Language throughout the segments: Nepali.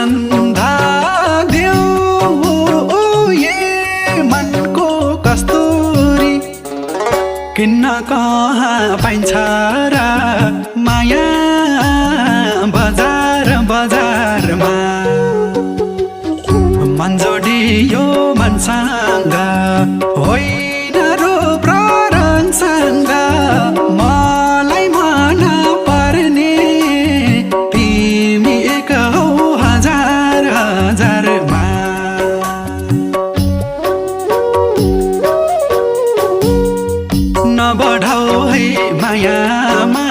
सुगन्धा देऊ ये मनको कस्तुरी किन्न कहाँ पाइन्छ र माया बजार बजारमा मन जोडियो मनसँग होइन रूप र रङसँग मलाई मन पर्ने तिमी एक हौ हजार हजारमा नबढाऊ है मायामा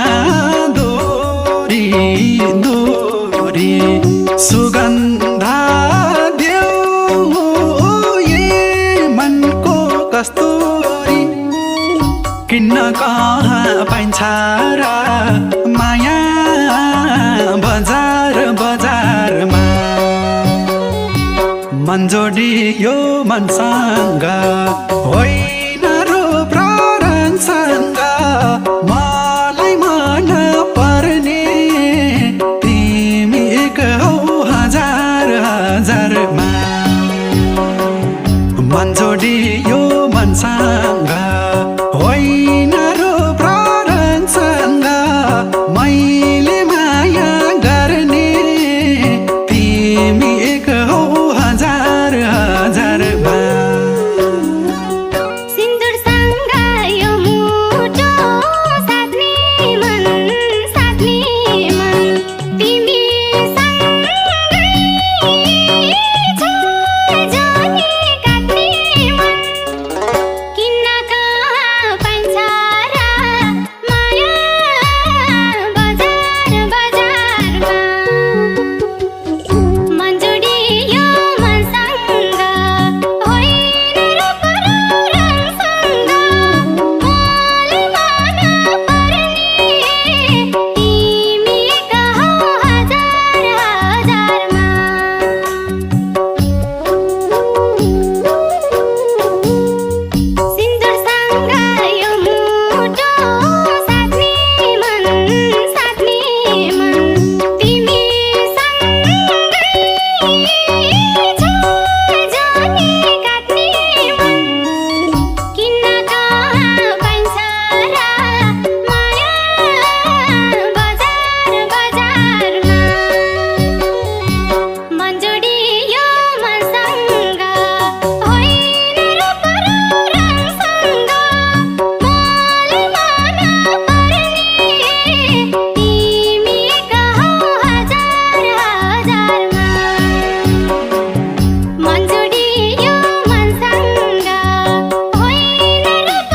दोरी दोरी सुगन्धा देऊ ये मनको कस्तुरी किन्न कहाँ पाइन्छ र माया बजार बजारमा मन जोडियो मनसँग होइन रूप र रङसँग मलाई मन पर्ने तिमी एक हौ हजार हजारमा मन जोडियो मनसँग होइन रूप र रङसँग मैले माया गर्ने तिमी एक हौ हजार हजारमा सिन्दुरसँग यो मुटो साध्ने मन तिमीसँगै छ जाने काट्ने मन किन्न कहाँ पाइन्छ र माया बजार बजारमा मन जोडियो मनसँग होइन रूप र रङसँग मलाई मन पर्ने तिमी एक हौ हजार हजारमा सिन्दुरसँग यो मुटो साध्ने मन तिमीसँगै छ जाने काट्ने मन किन्न कहाँ पाइन्छ र माया बजार बजारमा मन जोडियो मनसँग होइन रूप र रङसँग मलाई मन पर्ने तिमी एक हौ हजार हजारमा मन जोडियो मनसँग होइन रूप र रङसँग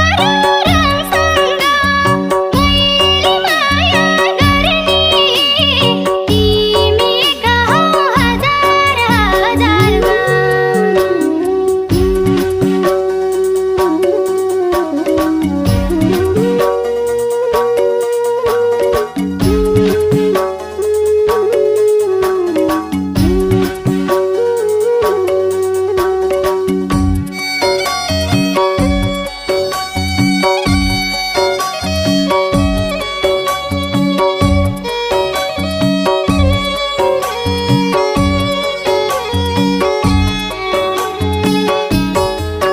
मैले माया गर्ने तिमी एक हौ हजार हजारमा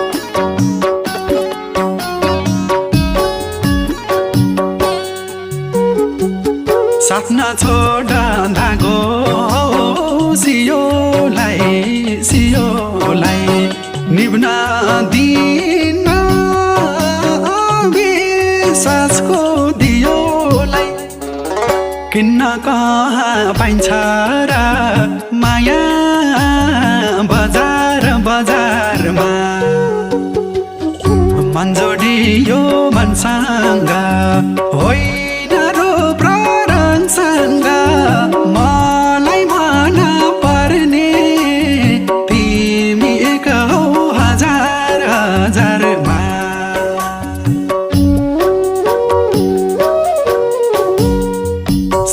साथ नछोड धागो सियोलाई निभ्न दिन विश्वासको दियोलाई किन्न कहाँ पाइन्छ र माया बजार बजारमा मन जोडियो मनसँग होइन रूप र रङसँग मलाई मन पर्ने तिमी एक हौ हजार हजारमा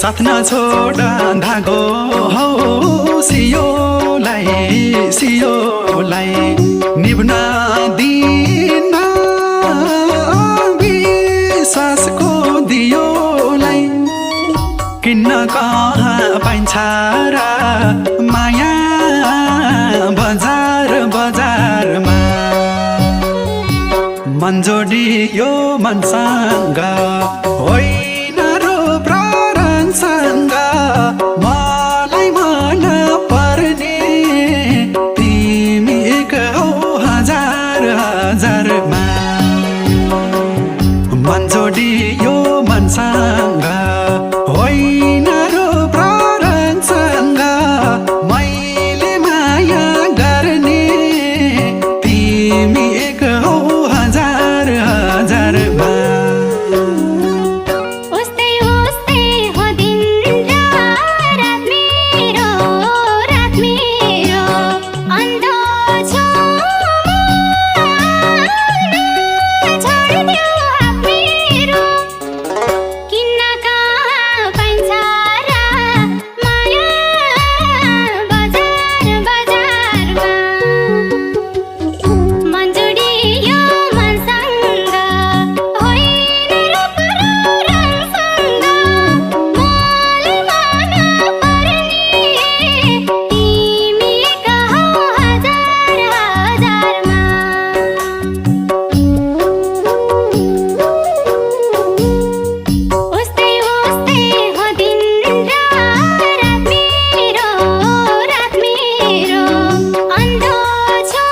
साथ नछोड धागो सियोलाई निभ्न दिन विश्वासको दियोलाई किन्न कहाँ पाइन्छ र माया मन जोडियो मनसँग होइन रूप र रङसँग मलाई मन पर्ने तिमी एक हौ हजार हजारमा मन जोडियो मनसँग होइन रूप र रङसँग मैले माया गर्ने तिमी एक हौ हजार हजारमा उस्तै उस्तै हो दिन र रात मेरो अन्धो छु छोडिदेऊ हात मेरो किन्न कहाँ पाइन्छ र माया बजार बजारमा मन जोडियो मनसँग होइन रूप र रङसँग मलाई मन पर्ने तिमी एक हौ हजार हजारमा उस्तै उस्तै हो दिन र रात मेरो अन्धो छु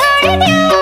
छोडिदेऊ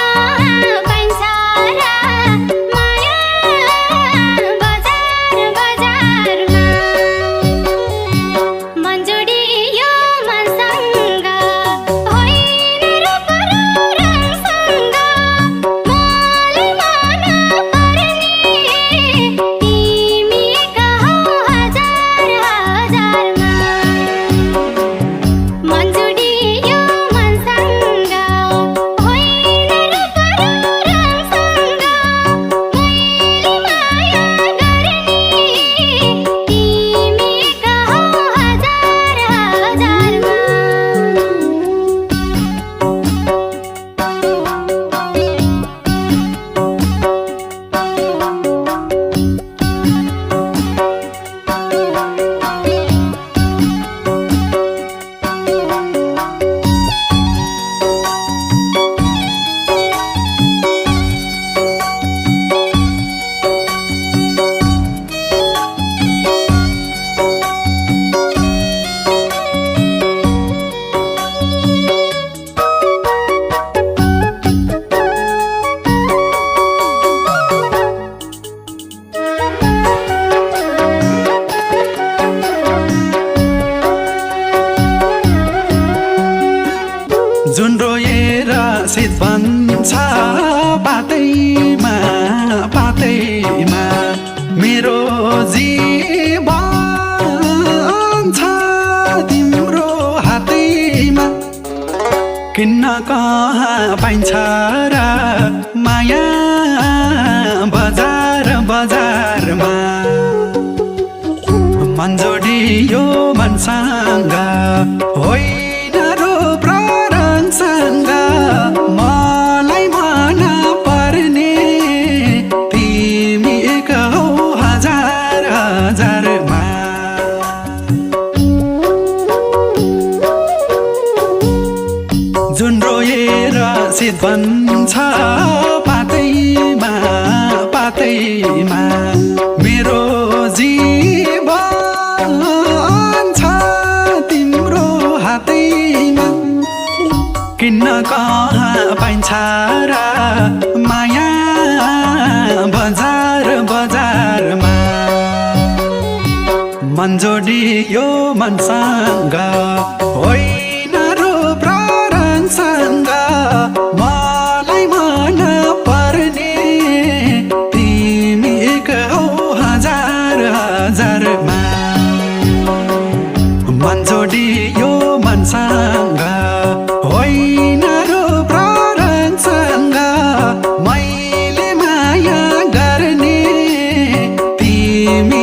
हात मेरो किन्न कहाँ पाइन्छ र माया बजार बजारमा मन जोडियो मनसँग होइन रूप र रङसँग मलाई मन पर्ने तिमी एक हौ हजार हजारमा मन जोडियो मनसँग होइन रूप र रङसँग मैले माया गर्ने तिमी एक हौ हजार हजारमा जुन रोएर शीत बन्छ पातैमा पातैमा मेरो जीवन छ तिम्रो हातैमा किन्न कहाँ पाइन्छ र माया बजार बजारमा मन जोडियो मनसँग होइन रूप र रङसँग मलाई मन पर्ने तिमी एक हौ हजार हजारमा जुन रोएर शीत बन्छ पातैमा पातैमा मेरो जीवन छ तिम्रो हातैमा किन्न कहाँ पाइन्छ र माया बजार बजारमा मन जोडियो मनसँग होइन रूप र रङसँग मलाई मन पर्ने तिमी एक हौ हजार हजारमा मन जोडियो मनसँग होइन रूप र रङसँग मैले माया गर्ने तिमी